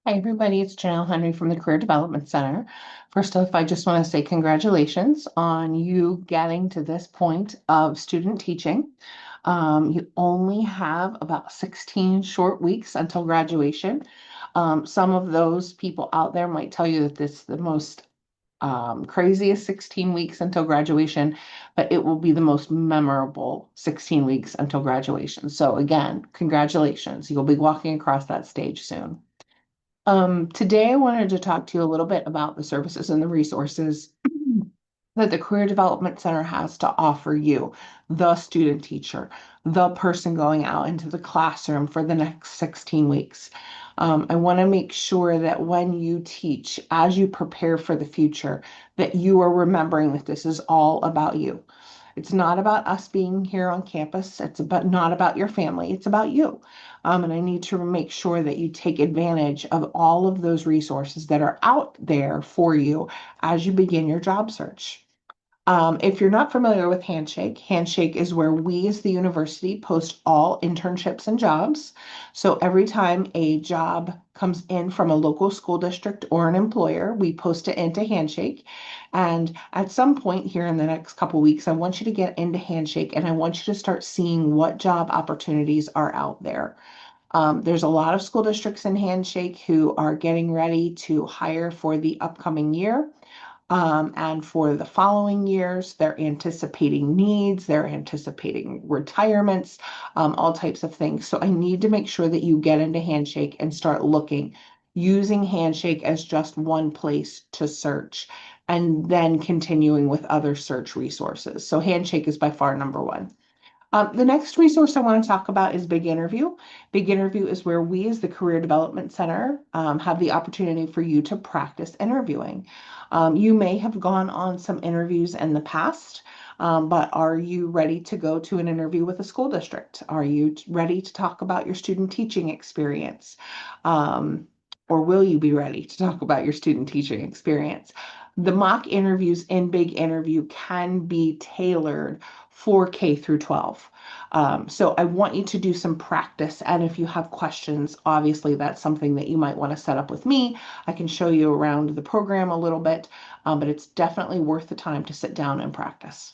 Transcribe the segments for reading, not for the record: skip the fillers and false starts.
Hi, everybody. It's Janelle Henry from the Career Development Center. First off, I just want to say congratulations on you getting to this point of student teaching. You only have about 16 short weeks until graduation. Some of those people out there might tell you that this is the most craziest 16 weeks until graduation, but it will be the most memorable 16 weeks until graduation. So again, congratulations. You'll be walking across that stage soon. Today I wanted to talk to you a little bit about the services and the resources that the Career Development Center has to offer you, the student teacher, the person going out into the classroom for the next 16 weeks. I want to make sure that when you teach, as you prepare for the future, that you are remembering that this is all about you. It's not about us being here on campus. It's about not about your family. It's about you. And I need to make sure that you take advantage of all of those resources that are out there for you as you begin your job search. If you're not familiar with Handshake, Handshake is where we as the university post all internships and jobs. So every time a job comes in from a local school district or an employer, we post it into Handshake. And at some point here in the next couple weeks, I want you to get into Handshake and I want you to start seeing what job opportunities are out there. There's a lot of school districts in Handshake who are getting ready to hire for the upcoming year. And for the following years, they're anticipating needs, they're anticipating retirements, all types of things. So I need to make sure that you get into Handshake and start looking, using Handshake as just one place to search, and then continuing with other search resources. So Handshake is by far number one. The next resource I want to talk about is Big Interview. Big Interview is where we, as the Career Development Center, have the opportunity for you to practice interviewing. You may have gone on some interviews in the past, but are you ready to go to an interview with a school district? Are you ready to talk about your student teaching experience? Um, or will you be ready to talk about your student teaching experience? The mock interviews in Big Interview can be tailored for K through 12. So I want you to do some practice. And if you have questions, obviously that's something that you might want to set up with me. I can show you around the program a little bit, but it's definitely worth the time to sit down and practice.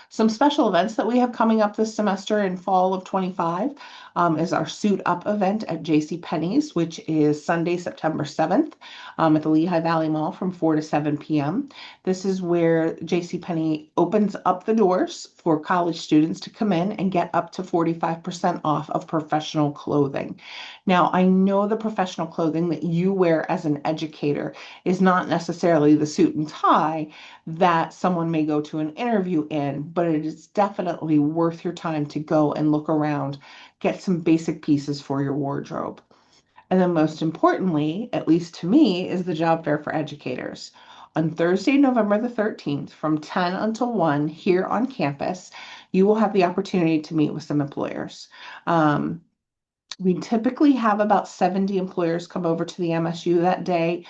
Some special events that we have coming up this semester in fall of 25 is our Suit Up event at J.C. Penney's, which is Sunday, September 7th at the Lehigh Valley Mall from 4 to 7 p.m. This is where J.C. Penney opens up the doors for college students to come in and get up to 45% off of professional clothing. Now, I know the professional clothing that you wear as an educator is not necessarily the suit and tie that someone may go to an interview in, but it is definitely worth your time to go and look around, get some basic pieces for your wardrobe. And then, most importantly, at least to me, is the job fair for educators. On Thursday, November the 13th, from 10 until 1 here on campus, you will have the opportunity to meet with some employers. Um, we typically have about 70 employers come over to the MSU that day.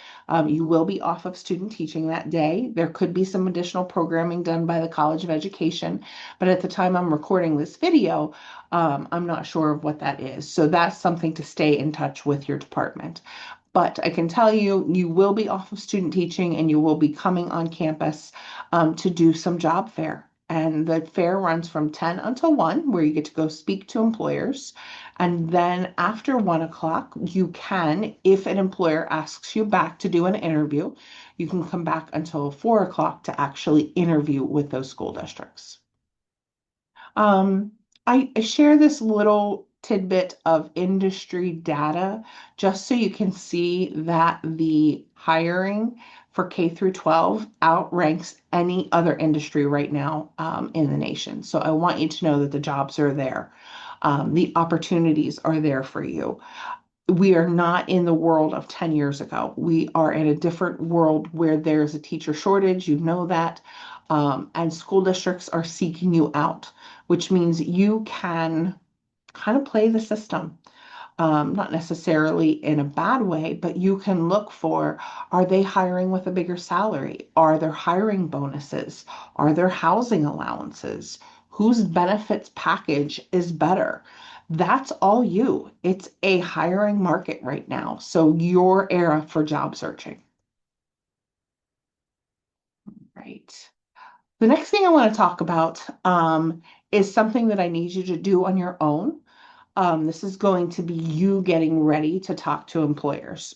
You will be off of student teaching that day. There could be some additional programming done by the College of Education, but at the time I'm recording this video, I'm not sure of what that is. So that's something to stay in touch with your department. But I can tell you, you will be off of student teaching and you will be coming on campus to do some job fair. And the fair runs from 10 until 1, where you get to go speak to employers. And then after 1 o'clock, you can, if an employer asks you back to do an interview, you can come back until 4 o'clock to actually interview with those school districts. Um, I share this little tidbit of industry data just so you can see that the hiring for K through 12 outranks any other industry right now in the nation. So I want you to know that the jobs are there. The opportunities are there for you. We are not in the world of 10 years ago. We are in a different world where there's a teacher shortage, you know that, and school districts are seeking you out, which means you can kind of play the system. Not necessarily in a bad way, but you can look for, are they hiring with a bigger salary? Are there hiring bonuses? Are there housing allowances? Whose benefits package is better? That's all you. It's a hiring market right now. So your era for job searching. Right. The next thing I want to talk about is something that I need you to do on your own. This is going to be you getting ready to talk to employers.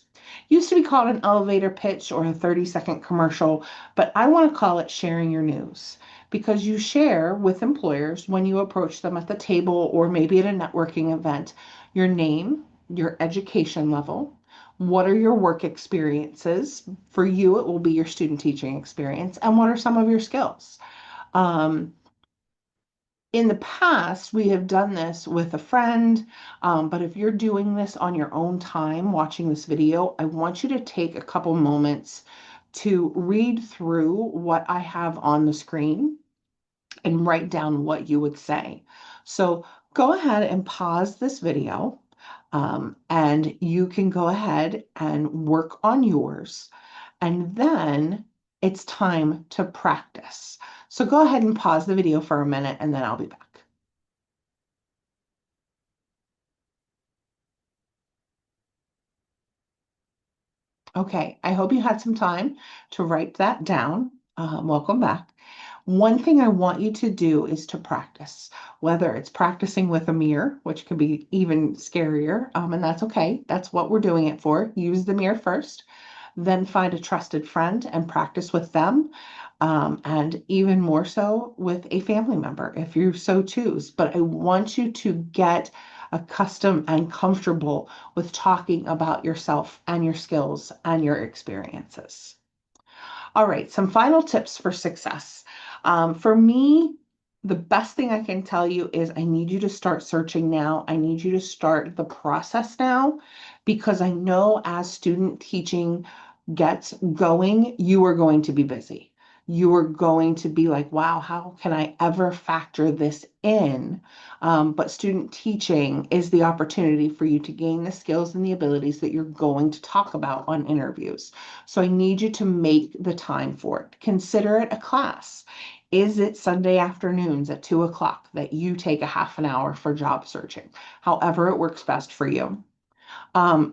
Used to be called an elevator pitch or a 30-second commercial, but I want to call it sharing your news because you share with employers when you approach them at the table or maybe at a networking event your name, your education level, what are your work experiences. For you, it will be your student teaching experience, and what are some of your skills. Um, in the past, we have done this with a friend, but if you're doing this on your own time, watching this video, I want you to take a couple moments to read through what I have on the screen and write down what you would say. So go ahead and pause this video, and you can go ahead and work on yours. And then it's time to practice. So go ahead and pause the video for a minute, and then I'll be back. Okay, I hope you had some time to write that down. Welcome back. One thing I want you to do is to practice, whether it's practicing with a mirror, which can be even scarier, and that's okay. That's what we're doing it for. Use the mirror first, then find a trusted friend and practice with them, and even more so with a family member if you so choose. But I want you to get accustomed and comfortable with talking about yourself and your skills and your experiences. All right, some final tips for success. For me, the best thing I can tell you is I need you to start searching now. I need you to start the process now because I know as student teaching gets going, you are going to be busy. You are going to be like, wow, how can I ever factor this in? But student teaching is the opportunity for you to gain the skills and the abilities that you're going to talk about on interviews. So I need you to make the time for it. Consider it a class. Is it Sunday afternoons at 2 o'clock that you take a half an hour for job searching? However, it works best for you.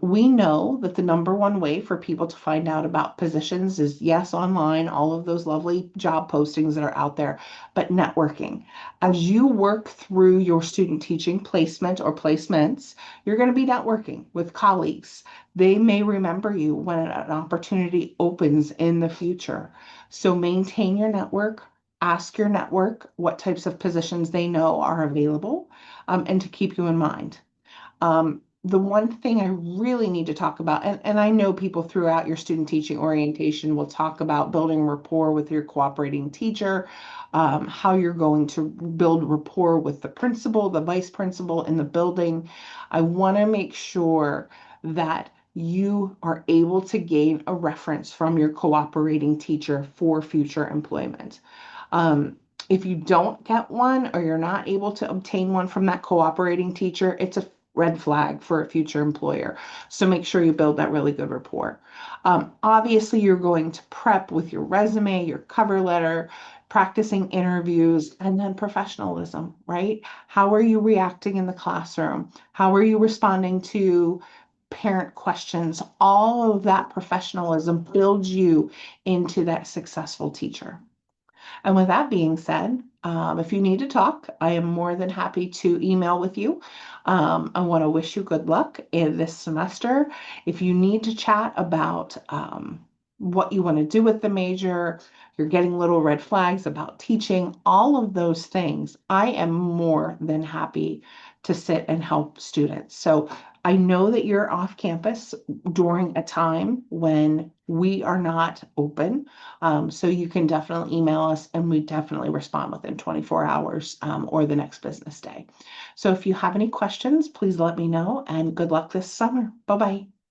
We know that the number one way for people to find out about positions is yes, online, all of those lovely job postings that are out there, but networking. As you work through your student teaching placement or placements, you're going to be networking with colleagues. They may remember you when an opportunity opens in the future. So maintain your network. Ask your network what types of positions they know are available, and to keep you in mind. The one thing I really need to talk about, and I know people throughout your student teaching orientation will talk about building rapport with your cooperating teacher, how you're going to build rapport with the principal, the vice principal in the building. I want to make sure that you are able to gain a reference from your cooperating teacher for future employment. If you don't get one or you're not able to obtain one from that cooperating teacher, it's a red flag for a future employer. So make sure you build that really good rapport. Obviously, you're going to prep with your resume, your cover letter, practicing interviews, and then professionalism, right? How are you reacting in the classroom? How are you responding to parent questions? All of that professionalism builds you into that successful teacher. And with that being said, if you need to talk, I am more than happy to email with you. I want to wish you good luck in this semester. If you need to chat about what you want to do with the major, you're getting little red flags about teaching, all of those things, I am more than happy to sit and help students. So I know that you're off campus during a time when we are not open. So you can definitely email us and we definitely respond within 24 hours, or the next business day. So if you have any questions, please let me know and good luck this summer. Bye-bye.